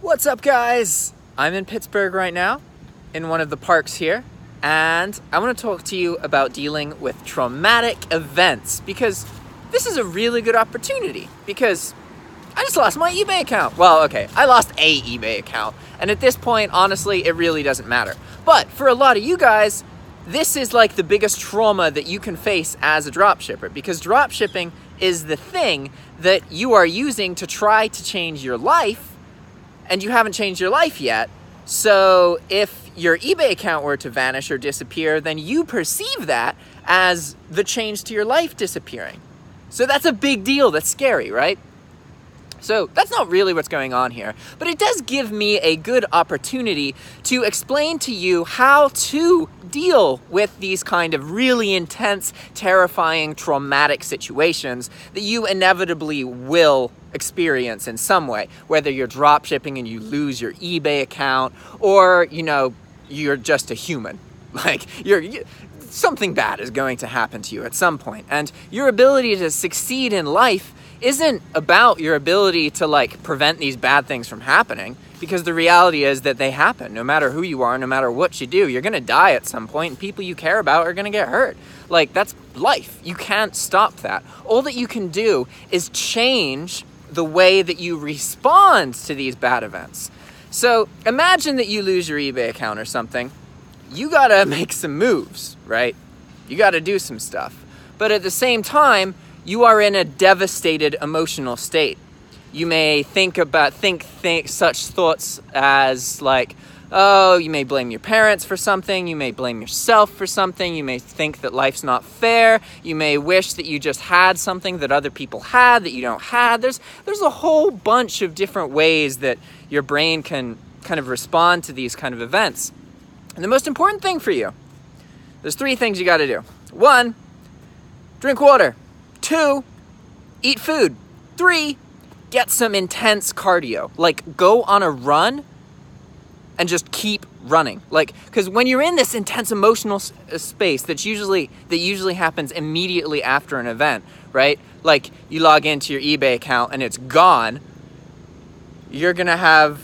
What's up, guys? I'm in Pittsburgh right now, in one of the parks here, and I want to talk to you about dealing with traumatic events, because this is a really good opportunity, because I just lost my eBay account. Well, okay, I lost a eBay account, and at this point, honestly, it really doesn't matter. But for a lot of you guys, this is like the biggest trauma that you can face as a dropshipper, because dropshipping is the thing that you are using to try to change your life, and you haven't changed your life yet. So if your eBay account were to vanish or disappear, then you perceive that as the change to your life disappearing. So that's a big deal. That's scary, right? So that's not really what's going on here, but it does give me a good opportunity to explain to you how to deal with these kind of really intense, terrifying, traumatic situations that you inevitably will experience in some way, whether you're drop shipping and you lose your eBay account, or, you know, you're just a human. Like, something bad is going to happen to you at some point, and your ability to succeed in life isn't about your ability to like prevent these bad things from happening, because the reality is that they happen. No matter who you are, no matter what you do, you're gonna die at some point, and people you care about are gonna get hurt. Like, that's life. You can't stop that. All that you can do is change the way that you respond to these bad events. So imagine that you lose your eBay account or something. You gotta make some moves, right? You gotta do some stuff. But at the same time, you are in a devastated emotional state. You may think such thoughts as like, oh, you may blame your parents for something, you may blame yourself for something, you may think that life's not fair, you may wish that you just had something that other people had that you don't have. There's a whole bunch of different ways that your brain can kind of respond to these kind of events. And the most important thing for you, there's 3 things you gotta do. 1, drink water. 2, eat food. 3, get some intense cardio. Like, go on a run and just keep running. Like, because when you're in this intense emotional space that usually happens immediately after an event, right? Like, you log into your eBay account and it's gone, you're gonna have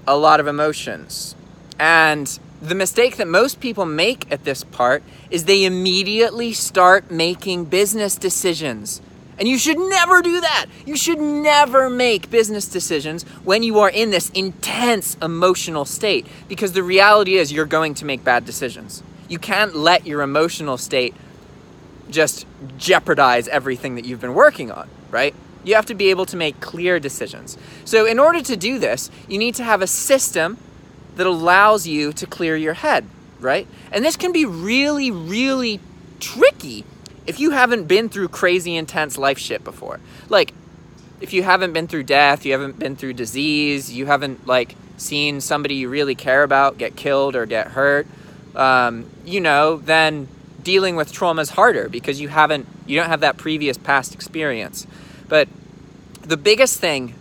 a lot of emotions. And the mistake that most people make at this part is they immediately start making business decisions. And you should never do that. You should never make business decisions when you are in this intense emotional state, because the reality is you're going to make bad decisions. You can't let your emotional state just jeopardize everything that you've been working on, right? You have to be able to make clear decisions. So in order to do this, you need to have a system that allows you to clear your head, right? And this can be really, really tricky if you haven't been through crazy intense life shit before. Like, if you haven't been through death, you haven't been through disease, you haven't like seen somebody you really care about get killed or get hurt, you know, then dealing with trauma is harder because you don't have that previous past experience. But the biggest thing,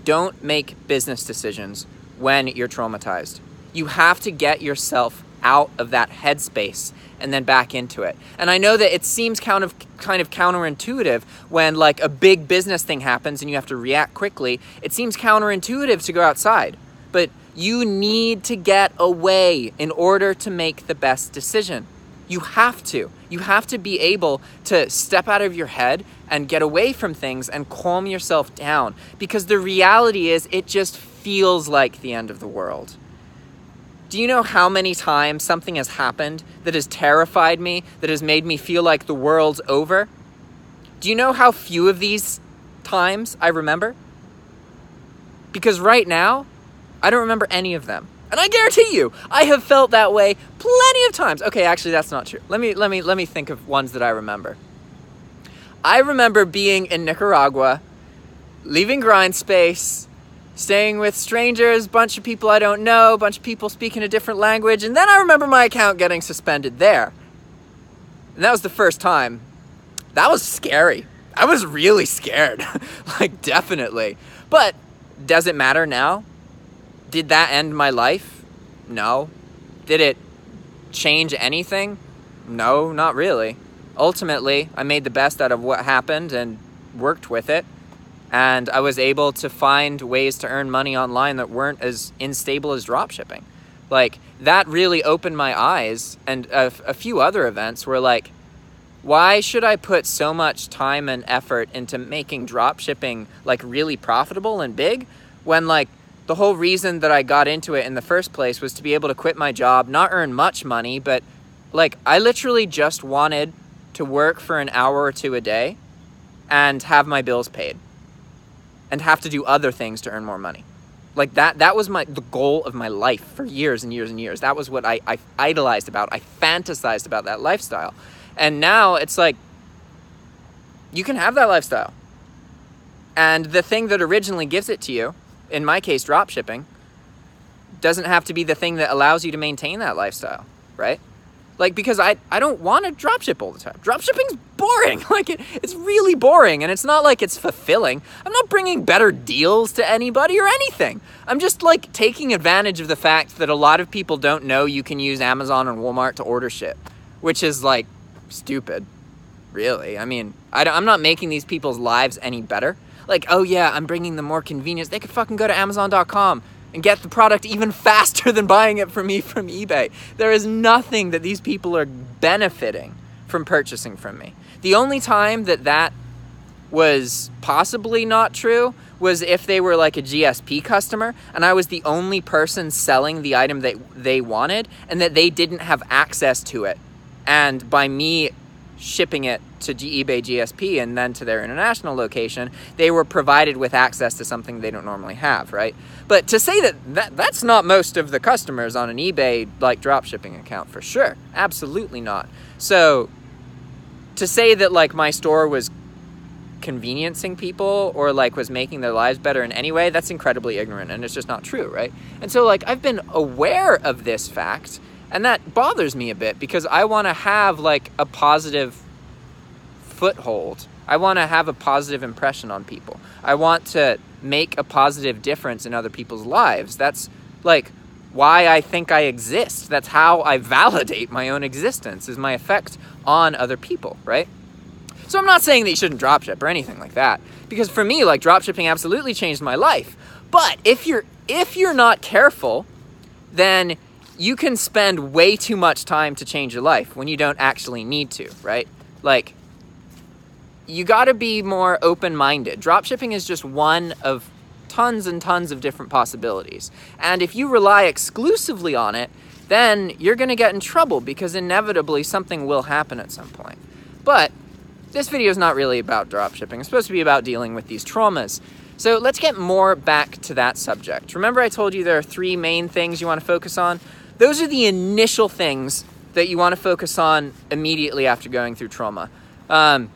don't make business decisions when you're traumatized. You have to get yourself out of that headspace and then back into it. And I know that it seems kind of counterintuitive when like a big business thing happens and you have to react quickly. It seems counterintuitive to go outside, but you need to get away in order to make the best decision. You have to. You have to be able to step out of your head and get away from things and calm yourself down, because the reality is it just feels like the end of the world. Do you know how many times something has happened that has terrified me, that has made me feel like the world's over? Do you know how few of these times I remember? Because right now, I don't remember any of them. And I guarantee you, I have felt that way plenty of times. Okay, actually, that's not true. Let me think of ones that I remember. I remember being in Nicaragua, leaving GrindSpace, staying with strangers, bunch of people I don't know, bunch of people speaking a different language, and then I remember my account getting suspended there. And that was the first time. That was scary. I was really scared. Like, definitely. But does it matter now? Did that end my life? No. Did it change anything? No, not really. Ultimately, I made the best out of what happened and worked with it. And I was able to find ways to earn money online that weren't as unstable as dropshipping. Like, that really opened my eyes. And a few other events were like, why should I put so much time and effort into making dropshipping like really profitable and big when like the whole reason that I got into it in the first place was to be able to quit my job, not earn much money, but like I literally just wanted to work for an hour or two a day and have my bills paid and have to do other things to earn more money. Like that was the goal of my life for years and years and years. That was what I idolized about. I fantasized about that lifestyle. And now it's like, you can have that lifestyle. And the thing that originally gives it to you, in my case, dropshipping, doesn't have to be the thing that allows you to maintain that lifestyle, right? Like, because I don't want to dropship all the time. Dropshipping's boring. Like, it's really boring, and it's not like it's fulfilling. I'm not bringing better deals to anybody or anything. I'm just, like, taking advantage of the fact that a lot of people don't know you can use Amazon and Walmart to order shit, which is, like, stupid, really. I mean, I'm not making these people's lives any better. Like, oh yeah, I'm bringing them more convenience. They could fucking go to Amazon.com and get the product even faster than buying it from me from eBay. There is nothing that these people are benefiting from purchasing from me. The only time that was possibly not true was if they were like a GSP customer and I was the only person selling the item that they wanted and that they didn't have access to it. And by me shipping it to eBay GSP and then to their international location, they were provided with access to something they don't normally have, right? But to say that's not most of the customers on an eBay like dropshipping account for sure. Absolutely not. So to say that like my store was conveniencing people or like was making their lives better in any way, that's incredibly ignorant and it's just not true, right? And so like I've been aware of this fact. And that bothers me a bit because I want to have like a positive foothold. I want to have a positive impression on people. I want to make a positive difference in other people's lives. That's like why I think I exist. That's how I validate my own existence, is my effect on other people, right? So I'm not saying that you shouldn't dropship or anything like that, because for me, like dropshipping absolutely changed my life. But if you're not careful, then you can spend way too much time to change your life when you don't actually need to, right? Like, you gotta be more open-minded. Dropshipping is just one of tons and tons of different possibilities. And if you rely exclusively on it, then you're gonna get in trouble because inevitably something will happen at some point. But this video is not really about dropshipping. It's supposed to be about dealing with these traumas. So let's get more back to that subject. Remember I told you there are 3 main things you wanna focus on? Those are the initial things that you want to focus on immediately after going through trauma. And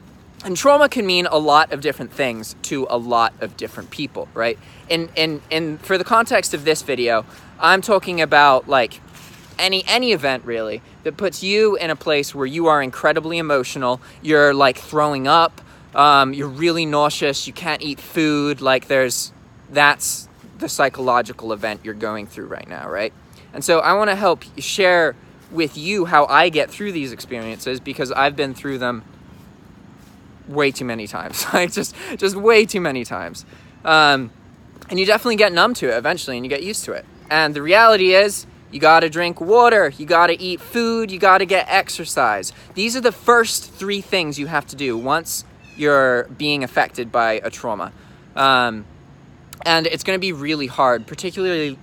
trauma can mean a lot of different things to a lot of different people, right? And for the context of this video, I'm talking about like any event really that puts you in a place where you are incredibly emotional, you're like throwing up, you're really nauseous, you can't eat food, like that's the psychological event you're going through right now, right? And so I want to help share with you how I get through these experiences because I've been through them way too many times, like just way too many times. And you definitely get numb to it eventually and you get used to it. And the reality is you got to drink water, you got to eat food, you got to get exercise. These are the first 3 things you have to do once you're being affected by a trauma. And it's going to be really hard, particularly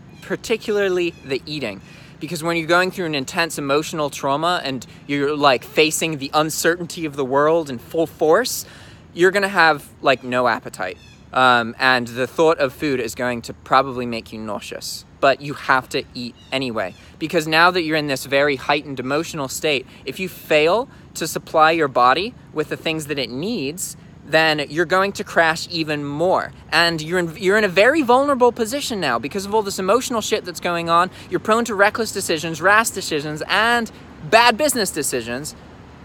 the eating, because when you're going through an intense emotional trauma and you're like facing the uncertainty of the world in full force, you're gonna have like no appetite, and the thought of food is going to probably make you nauseous, but you have to eat anyway, because now that you're in this very heightened emotional state, if you fail to supply your body with the things that it needs, then you're going to crash even more. And you're in a very vulnerable position now because of all this emotional shit that's going on. You're prone to reckless decisions, rash decisions, and bad business decisions.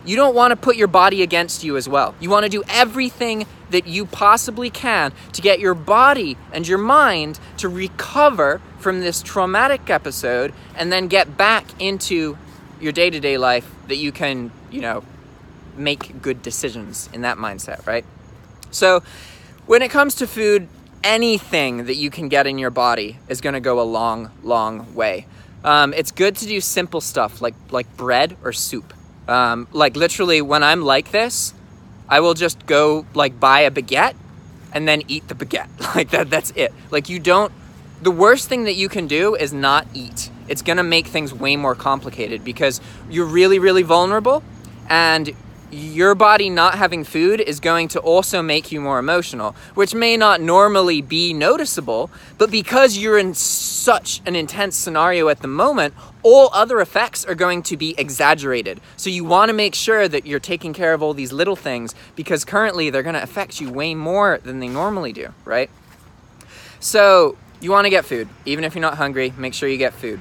You don't want to put your body against you as well. You want to do everything that you possibly can to get your body and your mind to recover from this traumatic episode and then get back into your day-to-day life that you can, make good decisions in that mindset, right? So When it comes to food, anything that you can get in your body is going to go a long, long way. It's good to do simple stuff like bread or soup. Like literally when I'm like this, I will just go like buy a baguette and then eat the baguette. Like that's it. Like the worst thing that you can do is not eat. It's gonna make things way more complicated because you're really, really vulnerable, and your body not having food is going to also make you more emotional, which may not normally be noticeable, but because you're in such an intense scenario at the moment, all other effects are going to be exaggerated. So you want to make sure that you're taking care of all these little things, because currently they're going to affect you way more than they normally do, right? So you want to get food. Even if you're not hungry, make sure you get food.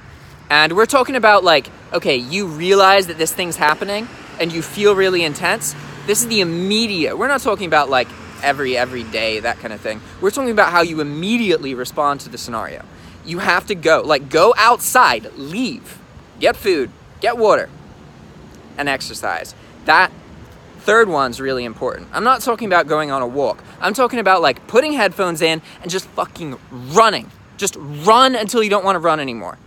And we're talking about like, okay, you realize that this thing's happening and you feel really intense. This is the immediate. We're not talking about like every day, that kind of thing. We're talking about how you immediately respond to the scenario. You have to go outside, leave, get food, get water, and exercise. That third one's really important. I'm not talking about going on a walk. I'm talking about like putting headphones in and just fucking running. Just run until you don't want to run anymore.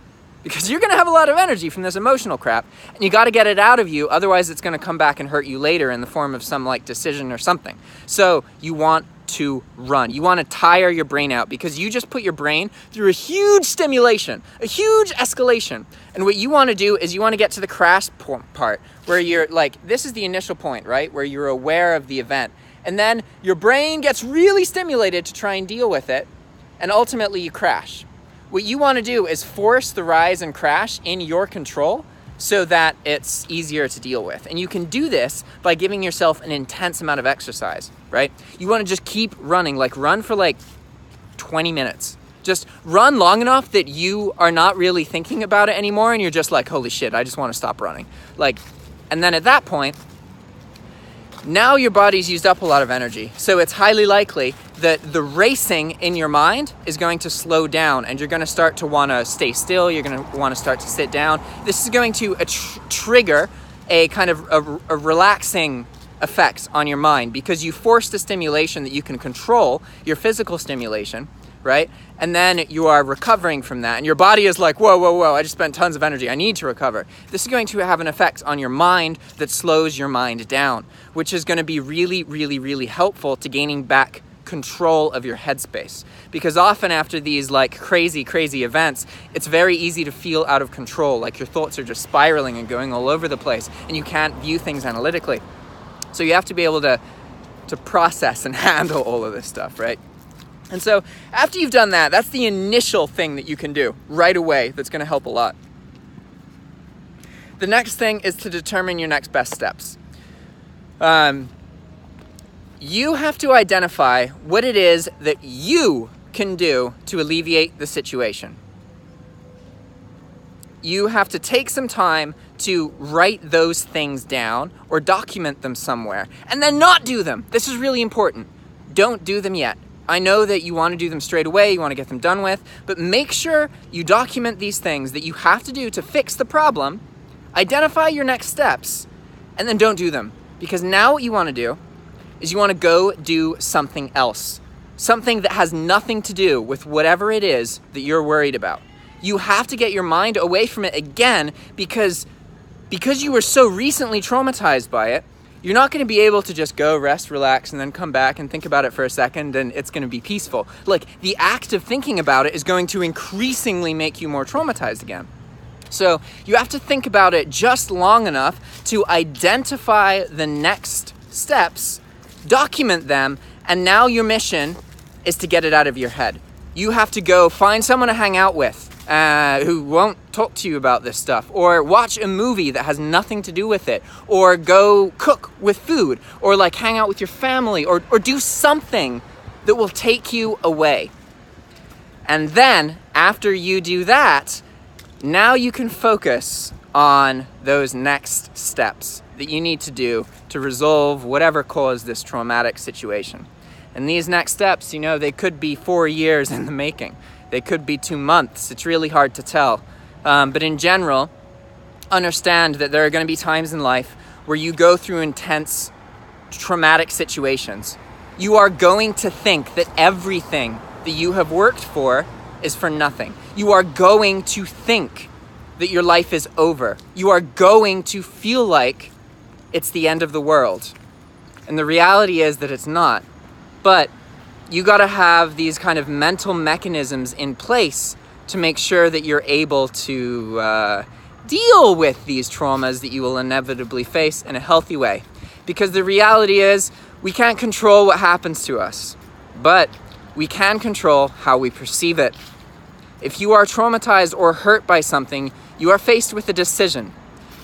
Because you're going to have a lot of energy from this emotional crap, and you got to get it out of you, otherwise it's going to come back and hurt you later in the form of some like decision or something. So you want to run. You want to tire your brain out, because you just put your brain through a huge stimulation, a huge escalation. And what you want to do is you want to get to the crash part where you're like, this is the initial point, right? Where you're aware of the event. And then your brain gets really stimulated to try and deal with it, and ultimately you crash. What you want to do is force the rise and crash in your control so that it's easier to deal with. And you can do this by giving yourself an intense amount of exercise, right? You want to just keep running, like run for like 20 minutes. Just run long enough that you are not really thinking about it anymore, and you're just like, holy shit, I just want to stop running. Like, and then at that point, now your body's used up a lot of energy. So it's highly likely that the racing in your mind is going to slow down, and you're going to start to want to stay still. You're going to want to start to sit down. This is going to trigger a kind of a relaxing effect on your mind, because you forced a stimulation that you can control, your physical stimulation, right? And then you are recovering from that, and your body is like, whoa, whoa, whoa, I just spent tons of energy, I need to recover. This is going to have an effect on your mind that slows your mind down, which is going to be really, really, really helpful to gaining back control of your headspace. Because often after these like crazy events, it's very easy to feel out of control, like your thoughts are just spiraling and going all over the place, and you can't view things analytically. So you have to be able to process and handle all of this stuff, right? And so after you've done that, that's the initial thing that you can do right away that's going to help a lot. The next thing is to determine your next best steps. You have to identify what it is that you can do to alleviate the situation. You have to take some time to write those things down or document them somewhere, and then not do them. This is really important. Don't do them yet. I know that you want to do them straight away, you want to get them done with, but make sure you document these things that you have to do to fix the problem, identify your next steps, and then don't do them. Because now what you want to do is you want to go do something else. Something that has nothing to do with whatever it is that you're worried about. You have to get your mind away from it again, because you were so recently traumatized by it, you're not going to be able to just go rest, relax, and then come back and think about it for a second and it's going to be peaceful. Like, the act of thinking about it is going to increasingly make you more traumatized again. So you have to think about it just long enough to identify the next steps, document them, and now your mission is to get it out of your head. You have to go find someone to hang out with who won't talk to you about this stuff, or watch a movie that has nothing to do with it, or go cook with food, or like hang out with your family, or do something that will take you away. And then after you do that, now you can focus on those next steps that you need to do to resolve whatever caused this traumatic situation. And these next steps, you know, they could be 4 years in the making. They could be 2 months. It's really hard to tell. But in general, understand that there are going to be times in life where you go through intense, traumatic situations. you are going to think that everything that you have worked for is for nothing. You are going to think that your life is over. You are going to feel like it's the end of the world. And the reality is that it's not. But you gotta have these kind of mental mechanisms in place to make sure that you're able to deal with these traumas that you will inevitably face in a healthy way. Because the reality is, we can't control what happens to us, but we can control how we perceive it. If you are traumatized or hurt by something, you are faced with a decision.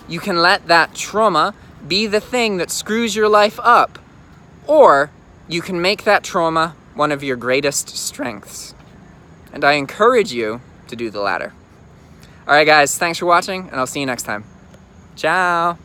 You can let that trauma be the thing that screws your life up, or you can make that trauma one of your greatest strengths. And I encourage you to do the latter. All right, guys, thanks for watching, and I'll see you next time. Ciao.